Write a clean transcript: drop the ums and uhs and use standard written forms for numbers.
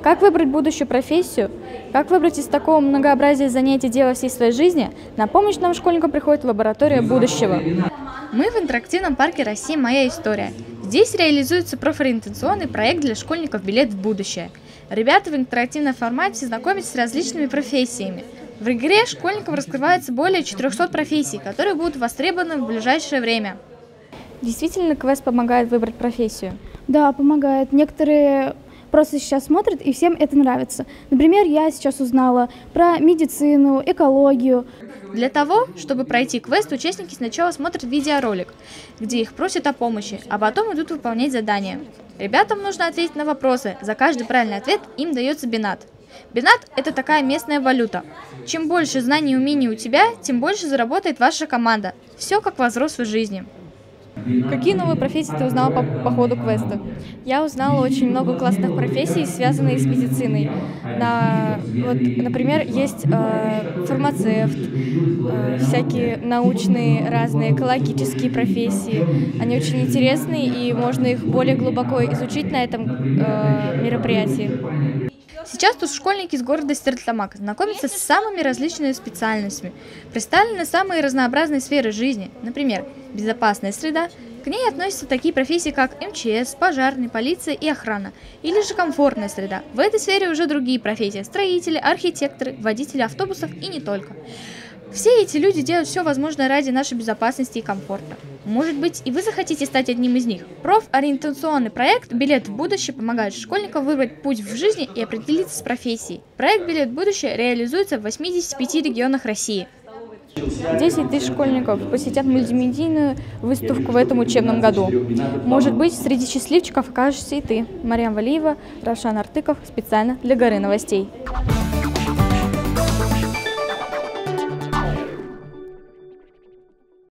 Как выбрать будущую профессию? Как выбрать из такого многообразия занятий дело всей своей жизни? На помощь нам школьникам приходит лаборатория будущего. Мы в интерактивном парке России «Моя история». Здесь реализуется профориентационный проект для школьников «Билет в будущее». Ребята в интерактивном формате знакомятся с различными профессиями. В игре школьникам раскрывается более 400 профессий, которые будут востребованы в ближайшее время. Действительно, квест помогает выбрать профессию? Да, помогает. Некоторые просто сейчас смотрят, и всем это нравится. Например, я сейчас узнала про медицину, экологию. Для того, чтобы пройти квест, участники сначала смотрят видеоролик, где их просят о помощи, а потом идут выполнять задания. Ребятам нужно ответить на вопросы. За каждый правильный ответ им дается бинат. Бинат – это такая местная валюта. Чем больше знаний и умений у тебя, тем больше заработает ваша команда. Все как во взрослой жизни. Какие новые профессии ты узнала по ходу квеста? Я узнала очень много классных профессий, связанных с медициной. Например, есть фармацевт, всякие научные, разные экологические профессии. Они очень интересные, и можно их более глубоко изучить на этом мероприятии. Сейчас тут школьники из города Стерлитамак знакомятся с самыми различными специальностями. Представлены самые разнообразные сферы жизни. Например, безопасная среда. К ней относятся такие профессии, как МЧС, пожарный, полиция и охрана. Или же комфортная среда. В этой сфере уже другие профессии – строители, архитекторы, водители автобусов и не только. Все эти люди делают все возможное ради нашей безопасности и комфорта. Может быть, и вы захотите стать одним из них. Профориентационный проект «Билет в будущее» помогает школьникам выбрать путь в жизни и определиться с профессией. Проект «Билет в будущее» реализуется в 85 регионах России. 10 тысяч школьников посетят мультимедийную выставку в этом учебном году. Может быть, среди счастливчиков окажешься и ты. Марьям Валиева, Равшан Артыков, специально для Горы новостей.